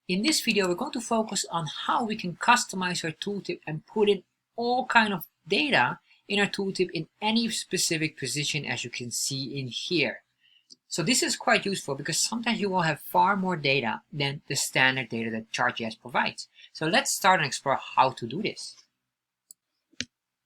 In this video, we're going to focus on how we can customize our tooltip and put in all kind of data in our tooltip in any specific position, as you can see in here. So this is quite useful because sometimes you will have far more data than the standard data that Chart.js provides. So let's start and explore how to do this.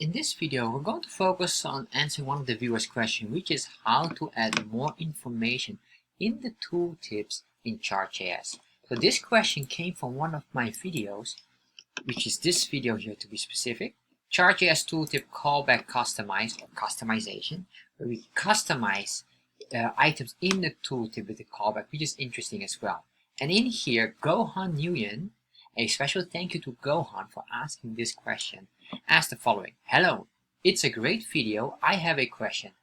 In this video, we're going to focus on answering one of the viewers' questions, which is how to add more information in the tooltips in Chart.js. So this question came from one of my videos, which is this video here to be specific. Chart.js tooltip callback customize or customization, where we customize items in the tooltip with the callback, which is interesting as well. And in here, Gohan Nguyen, a special thank you to Gohan for asking this question, asked the following: Hello, it's a great video. I have a question.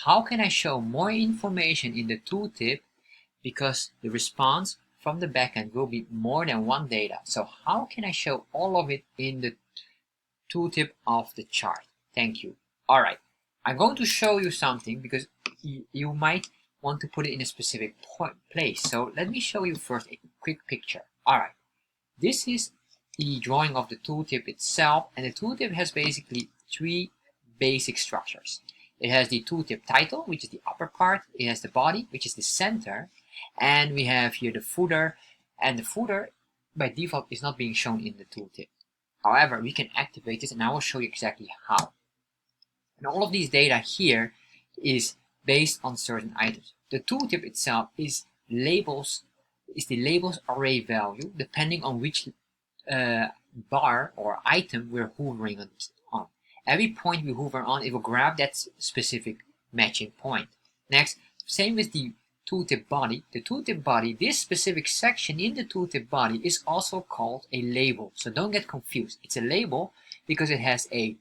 How can I show more information in the tooltip because the response from the backend will be more than one data? So how can I show all of it in the tooltip of the chart? Thank you. All right, I'm going to show you something because you might want to put it in a specific place. So let me show you first a quick picture. All right, this is the drawing of the tooltip itself, and the tooltip has basically three basic structures. It has the tooltip title, which is the upper part. It has the body, which is the center, and we have here the footer, and the footer by default is not being shown in the tooltip. However, we can activate this, and I will show you exactly how. And all of these data here is based on certain items. The tooltip itself is the labels array value depending on which bar or item we're hovering on. Every point we hover on, it will grab that specific matching point. Next, same with the tooltip body. The tooltip body, this specific section in the tooltip body is also called a label. So don't get confused. It's a label because it has a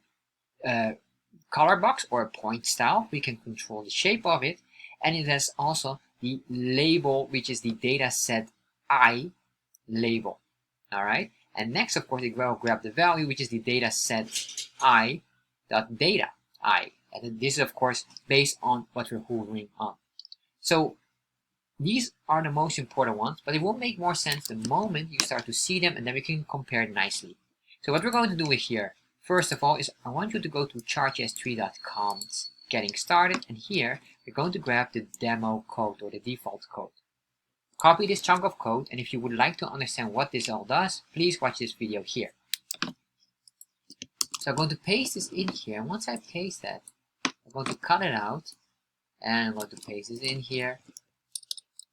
color box or a point style. We can control the shape of it, and it has also the label, which is the data set I label. All right. And next, of course, it will grab the value, which is the data set I.data I. And this is, of course, based on what we're hovering on. So these are the most important ones, but it will make more sense the moment you start to see them, and then we can compare nicely. So what we're going to do here, first of all, is I want you to go to chartjs3.com, getting started, and here we're going to grab the demo code or the default code. Copy this chunk of code, and if you would like to understand what this all does, please watch this video here. So I'm going to paste this in here, and once I paste that, I'm going to cut it out, and I'm going to paste it in here,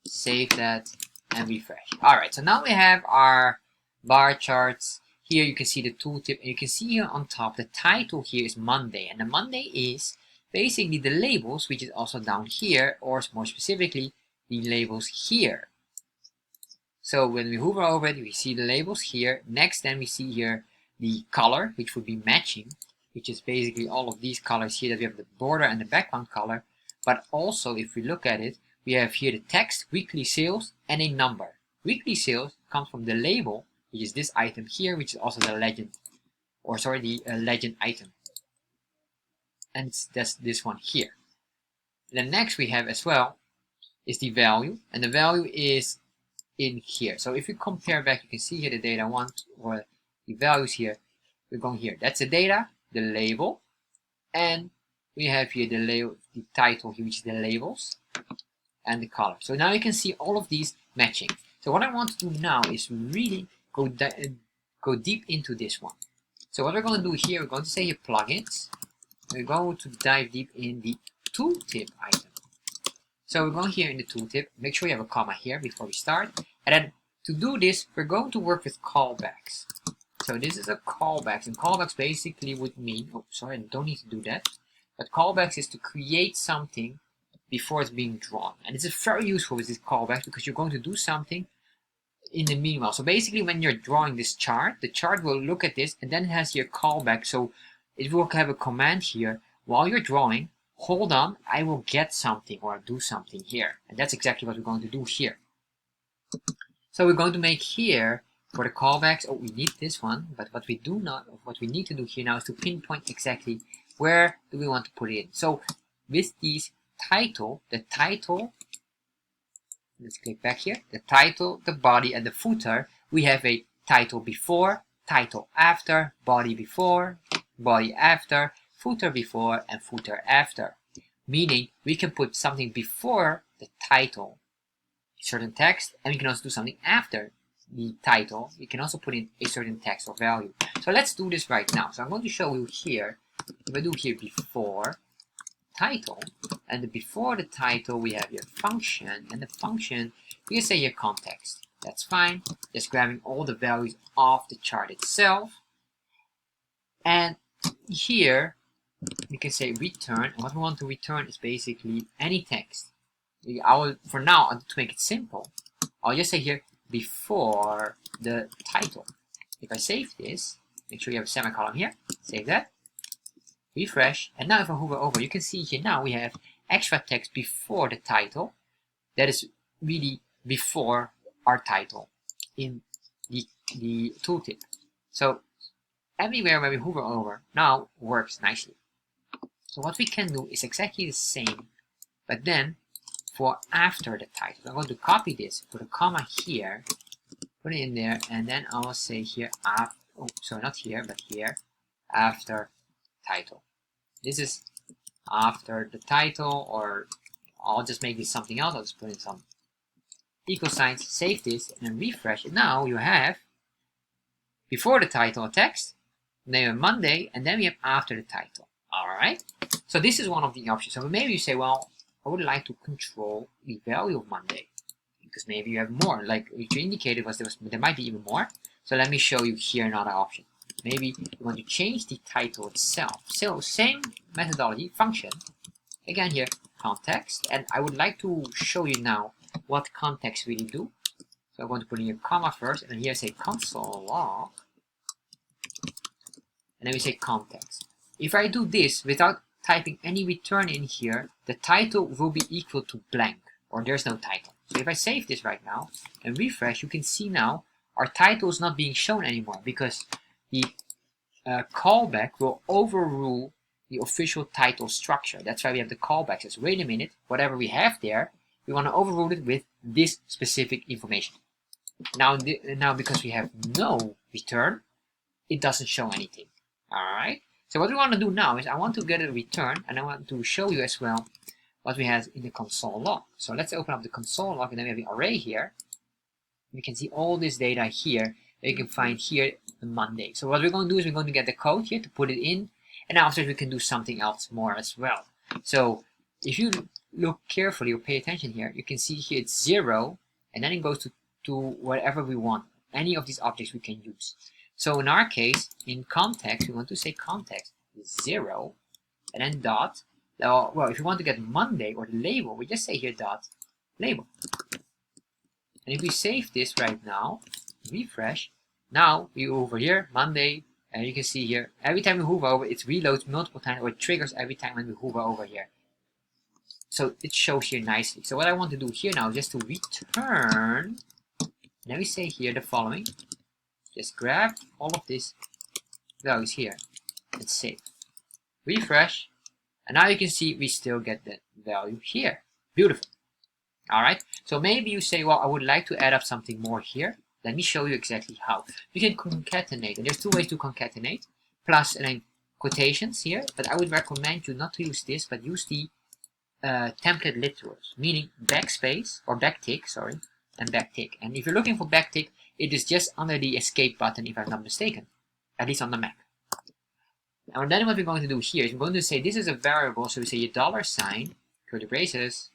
save that, and refresh. Alright, so now we have our bar charts. Here you can see the tooltip, and you can see here on top, the title here is Monday, and the Monday is basically the labels, which is also down here, or more specifically, the labels here. So when we hover over it, we see the labels here. Next, then we see here the color, which would be matching, which is basically all of these colors here that we have the border and the background color. But also, if we look at it, we have here the text, weekly sales, and a number. Weekly sales comes from the label, which is this item here, which is also the legend, or sorry, the legend item. And that's this one here. Then next we have as well is the value, and the value is in here. So if you compare back, you can see here the data one or the values here. We're going here. That's the data, the label, and we have here the label, the title here, which is the labels, and the color. So now you can see all of these matching. So what I want to do now is really go deep into this one. So what we're going to do here, we're going to say here plugins. We're going to dive deep in the tooltip item. So we're going here in the tooltip, make sure you have a comma here before we start. And then to do this, we're going to work with callbacks. So this is a callbacks, and callbacks basically would mean, oh sorry, I don't need to do that. But callbacks is to create something before it's being drawn. And it's very useful with this callbacks because you're going to do something in the meanwhile. So basically when you're drawing this chart, the chart will look at this and then it has your callback. So it will have a command here while you're drawing. Hold on, I will get something or do something here. And that's exactly what we're going to do here. So we're going to make here for the callbacks, oh, we need this one, but what we need to do here now is to pinpoint exactly where do we want to put it in. So with these title, the title, let's click back here, the title, the body, and the footer we have a title before, title after, body before, body after, footer before, and footer after. Meaning we can put something before the title, certain text, and we can also do something after the title. We can also put in a certain text or value. So let's do this right now. So I'm going to show you here. If I do here before title, and the before the title we have here function, and the function we can say here context. That's fine. Just grabbing all the values of the chart itself, and here we can say return, and what we want to return is basically any text. For now, to make it simple, I'll just say here before the title. If I save this, make sure you have a semicolon here, save that, refresh, and now if I hover over, you can see here now we have extra text before the title. That is really before our title in the tooltip. So everywhere where we hover over now works nicely. So what we can do is exactly the same, but then for after the title. I'm going to copy this, put a comma here, put it in there, and then I will say here, sorry, not here, but here, after title. This is after the title, or I'll just make this something else. I'll just put in some equal signs, save this, and then refresh it. Now you have before the title text, then you have Monday, and then we have after the title. Alright, so this is one of the options. So maybe you say, well, I would like to control the value of Monday, because maybe you have more, like what you indicated was there might be even more. So let me show you here another option. Maybe you want to change the title itself. So same methodology, function, again here, context, and I would like to show you now what context really do. So I'm going to put in a comma first, and then here say console log, and then we say context. If I do this without typing any return in here, the title will be equal to blank, or there's no title. So if I save this right now and refresh, you can see now our title is not being shown anymore, because the callback will overrule the official title structure. That's why we have the callbacks. Says, wait a minute, whatever we have there, we want to overrule it with this specific information. Now because we have no return, it doesn't show anything. Alright? So what we want to do now is I want to get a return, and I want to show you as well what we have in the console log. So let's open up the console log, and then we have the array here. We can see all this data here that you can find here on Monday. So what we're going to do is we're going to get the code here to put it in, and after we can do something else more as well. So if you look carefully or pay attention here, you can see here it's 0, and then it goes to whatever we want. Any of these objects we can use. So in our case, in context, we want to say context is 0, and then dot. Well, if you want to get Monday or the label, we just say here dot label. And if we save this right now, refresh, now we over here, Monday, and you can see here, every time we hover over, it reloads multiple times, or it triggers every time when we hover over here. So it shows here nicely. So what I want to do here now is just to return, and then we say here the following. Just grab all of these values here and save. Refresh, and now you can see we still get the value here. Beautiful. Alright, so maybe you say, well, I would like to add up something more here. Let me show you exactly how. You can concatenate, and there's two ways to concatenate. Plus and then quotations here, but I would recommend you not to use this, but use the template literals, meaning backspace, or backtick, sorry, and backtick. And if you're looking for backtick, it is just under the escape button, if I'm not mistaken, at least on the Mac. And then what we're going to do here is we're going to say this is a variable, so we say a $, curly braces,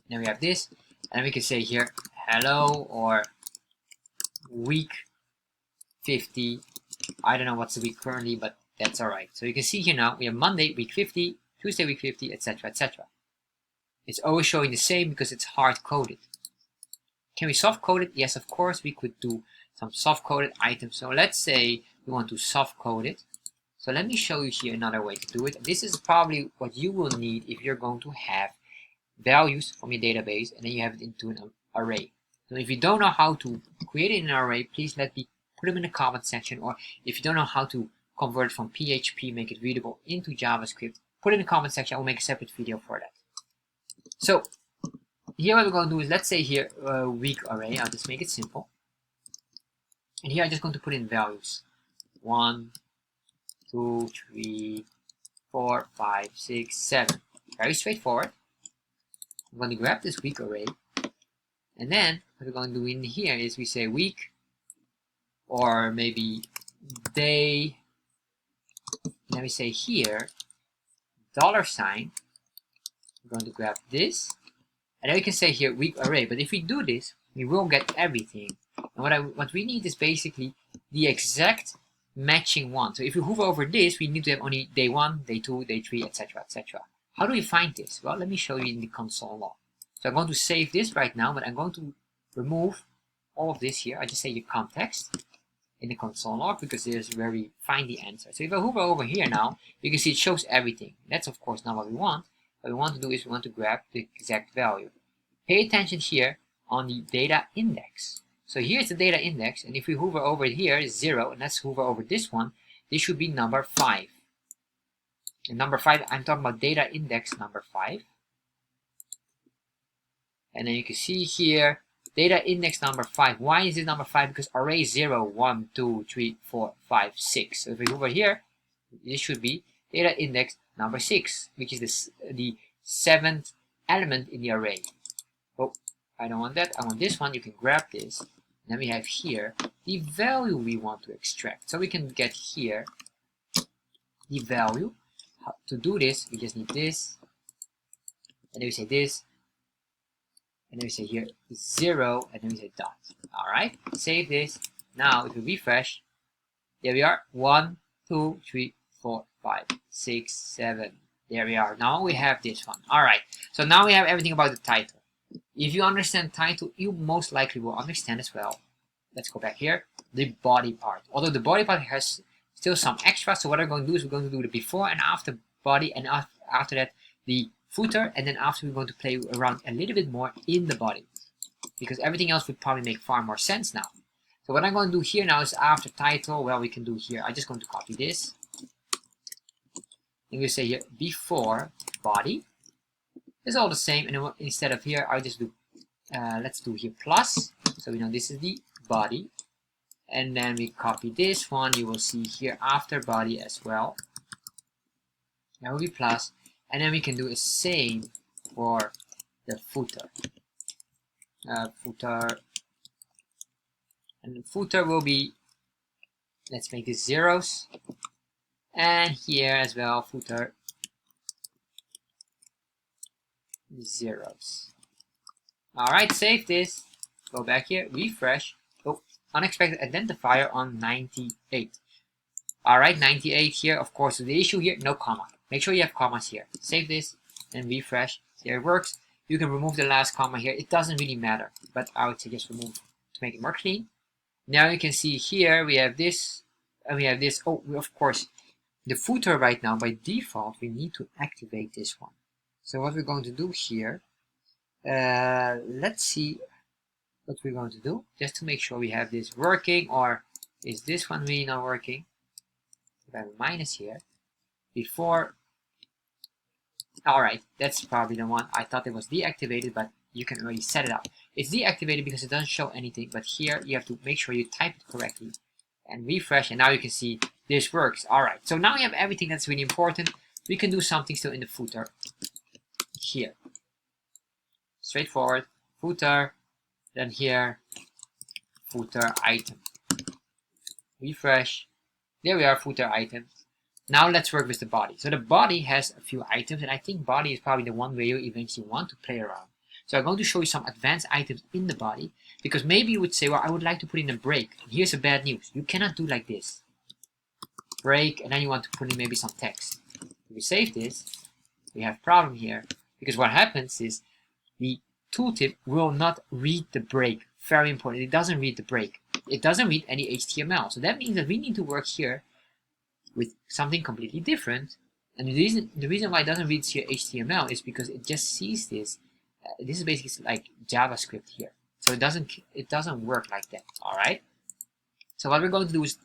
then we have this, and we can say here hello, or week 50. I don't know what's the week currently, but that's alright. So you can see here now we have Monday week 50, Tuesday week 50, etc., etc. It's always showing the same because it's hard coded. Can we soft code it? Yes, of course, we could do some soft coded items. So let's say we want to soft code it. So let me show you here another way to do it. This is probably what you will need if you're going to have values from your database and then you have it into an array. So if you don't know how to create it in an array, please let me put them in the comment section. Or if you don't know how to convert it from PHP, make it readable into JavaScript, put it in the comment section. I will make a separate video for that. So here what we're going to do is, let's say here week array. I'll just make it simple. And here I'm just going to put in values. 1, 2, 3, 4, 5, 6, 7. Very straightforward. I'm going to grab this week array. And then what we're going to do in here is we say week, or maybe day. Then we say here, $sign. We're going to grab this. And then we can say here week array. But if we do this, we will get everything. And what we need is basically the exact matching one. So if we hover over this, we need to have only day 1, day 2, day 3, etc., etc. How do we find this? Well, let me show you in the console log. So I'm going to save this right now, but I'm going to remove all of this here. I just say your context in the console log because there's where we find the answer. So if I hover over here now, you can see it shows everything. That's of course not what we want. What we want to do is we want to grab the exact value. Pay attention here on the data index. So here's the data index, and if we hover over here is 0, and let's hover over this one, this should be number 5. And number 5, I'm talking about data index number 5. And then you can see here, data index number 5. Why is it number 5? Because array 0, 1, 2, 3, 4, 5, 6. So if we hover here, this should be data index number 6, which is the 7th element in the array. Oh, I don't want that. I want this one. You can grab this. And then we have here the value we want to extract. So we can get here the value. To do this, we just need this. And then we say this. And then we say here 0. And then we say dot. Alright. Save this. Now if we refresh, there we are. 1, 2, 3, 4, 5, 6, 7. There we are. Now we have this one. Alright. So now we have everything about the title. If you understand title, you most likely will understand as well. Let's go back here. The body part. Although the body part has still some extra. So what I'm going to do is we're going to do the before and after body, and after that the footer, and then after we're going to play around a little bit more in the body. Because everything else would probably make far more sense now. So what I'm going to do here now is after title, well, we can do here. I'm just going to copy this. And we say here before body. It's all the same, and instead of here, I'll just do, let's do here plus, so we know this is the body, and then we copy this one, you will see here after body as well, that will be plus, and then we can do the same for the footer, and the footer will be, let's make this zeros, and here as well, footer, zeros. Alright, save this. Go back here, refresh. Oh, unexpected identifier on 98. Alright, 98 here. Of course, the issue here, no comma. Make sure you have commas here. Save this and refresh. There it works. You can remove the last comma here. It doesn't really matter, but I would suggest remove to make it more clean. Now you can see here we have this and we have this. Oh, of course, the footer right now by default we need to activate this one. So what we're going to do here, let's see what we're going to do, just to make sure we have this working, or is this one really not working? If I have a minus here, before, alright, that's probably the one. I thought it was deactivated, but you can already set it up. It's deactivated because it doesn't show anything, but here you have to make sure you type it correctly, and refresh, and now you can see this works. Alright, so now we have everything that's really important. We can do something still in the footer. Here, straightforward, footer, then here, footer item. Refresh, there we are, footer item. Now let's work with the body. So the body has a few items, and I think body is probably the one where you eventually want to play around. So I'm going to show you some advanced items in the body, because maybe you would say, well, I would like to put in a break. And here's the bad news. You cannot do like this. Break, and then you want to put in maybe some text. If we save this, we have a problem here. Because what happens is the tooltip will not read the break. Very important. It doesn't read the break. It doesn't read any HTML. So that means that we need to work here with something completely different. And the reason why it doesn't read here HTML is because it just sees this. This is basically like JavaScript here. So it doesn't work like that. All right. So what we're going to do is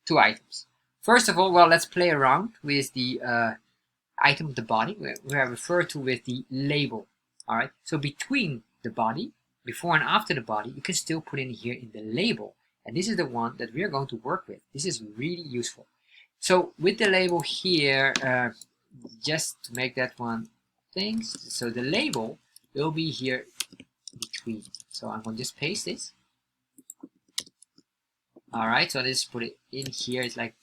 2 items. First of all, well, let's play around with the item of the body, where I refer to with the label. Alright, so between the body, before and after the body, you can still put in here in the label And this is the one that we are going to work with. This is really useful. So with the label here, just to make that one things, so the label will be here between. So I'm going to just paste this. Alright, so let's put it in here. It's like,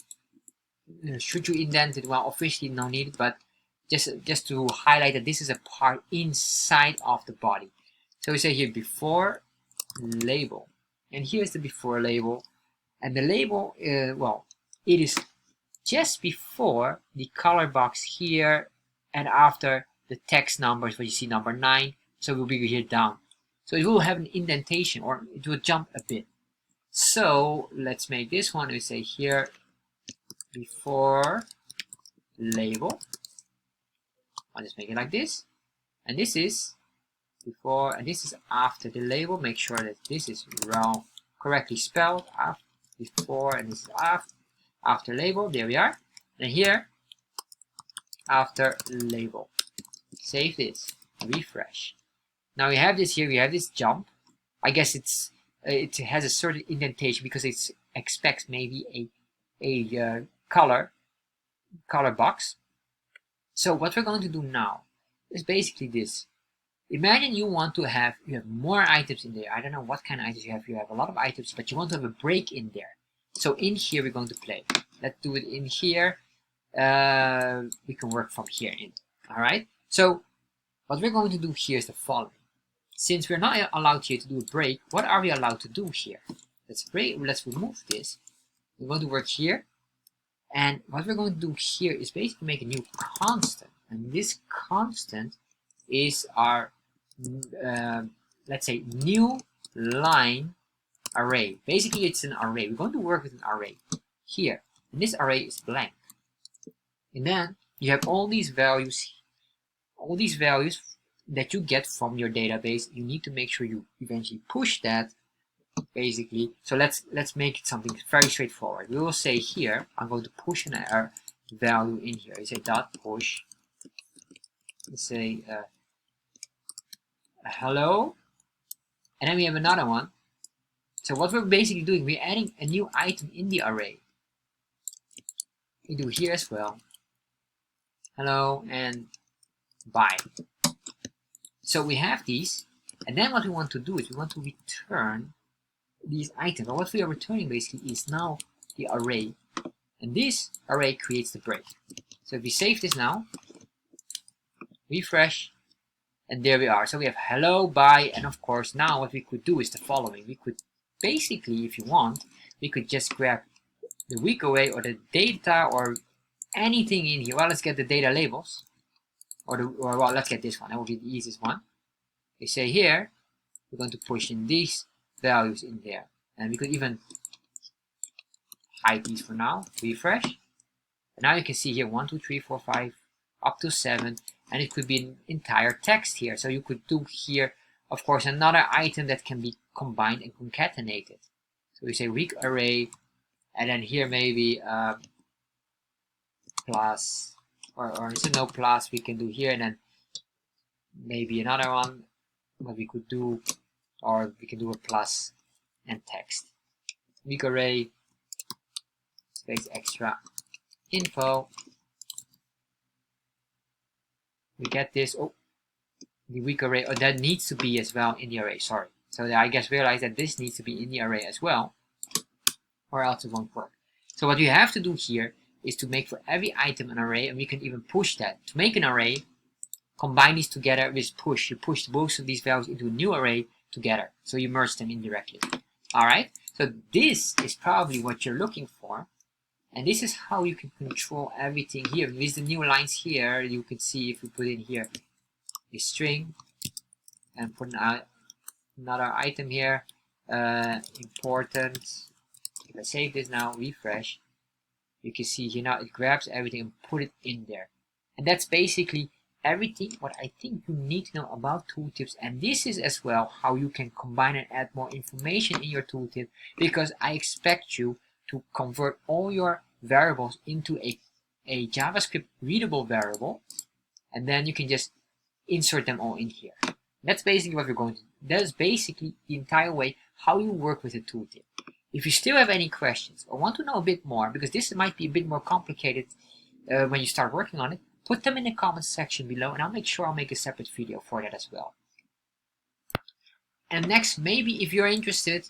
should you indent it? Well, officially no need, but just to highlight that this is a part inside of the body. So we say here before label, and here's the before label, and the label, well, it is just before the color box here and after the text numbers, what you see number 9, so it will be here down. So it will have an indentation, or it will jump a bit. So let's make this one. We say here before label. I'll just make it like this, and this is before and this is after the label. Make sure that this is wrong, correctly spelled. After, before, and this is after label. There we are. And here after label. Save this, refresh. Now we have this here. We have this jump. I guess it has a certain indentation because it expects maybe a color box. So what we're going to do now is basically this. Imagine you want to have, you have more items in there. I don't know what kind of items you have. You have a lot of items, but you want to have a break in there. So in here we're going to play. Let's do it in here. We can work from here in. All right. So what we're going to do here is the following. Since we're not allowed here to do a break, what are we allowed to do here? Let's remove this. We're going to work here. And what we're going to do here is basically make a new constant. And this constant is our, let's say, new line array. Basically, it's an array. We're going to work with an array here. And this array is blank. And then you have all these values that you get from your database. You need to make sure you eventually push that. Basically, so let's make it something very straightforward. We will say here, I'm going to push an value in here. You say dot push. Let's say hello, and then we have another one. So what we're basically doing, we're adding a new item in the array. We do here as well. Hello and bye. So we have these, and then what we want to do is we want to return these items. But what we are returning basically is now the array, and this array creates the break. So if we save this now, refresh, and there we are. So we have hello, bye, and of course now what we could do is the following. We could basically, if you want, we could just grab the week array or the data or anything in here. Well, let's get the data labels, or well, let's get this one. That will be the easiest one. We say here we're going to push in these values in there, and we could even hide these for now. Refresh, and now you can see here 1 2 3 4 5 up to 7, and it could be an entire text here. So you could do here, of course, another item that can be combined and concatenated. So we say week array, and then here maybe plus, or it's a no plus we can do here, and then maybe another one what we could do. Or we can do a plus and text. Week array, space extra info. We get this. Oh, the week array. Oh, that needs to be as well in the array. Sorry. So I guess realize that this needs to be in the array as well, or else it won't work. So what you have to do here is to make for every item an array, and we can even push that. To make an array, combine these together with push. You push both of these values into a new array together, so you merge them indirectly. Alright, so this is probably what you're looking for, and this is how you can control everything here. With the new lines here, you can see if we put in here a string and put another item here, important. If I save this now, refresh, you can see here now it grabs everything and put it in there. And that's basically everything what I think you need to know about tooltips, and this is as well how you can combine and add more information in your tooltip, because I expect you to convert all your variables into a JavaScript readable variable, and then you can just insert them all in here. That's basically what we're going to do. That is basically the entire way how you work with a tooltip. If you still have any questions or want to know a bit more, because this might be a bit more complicated when you start working on it, put them in the comments section below and I'll make sure I'll make a separate video for that as well. And next, maybe if you're interested,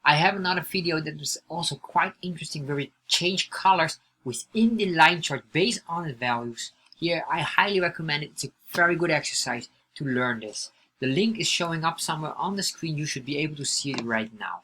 I have another video that was also quite interesting where we change colors within the line chart based on the values. Here I highly recommend it. It's a very good exercise to learn this. The link is showing up somewhere on the screen. You should be able to see it right now.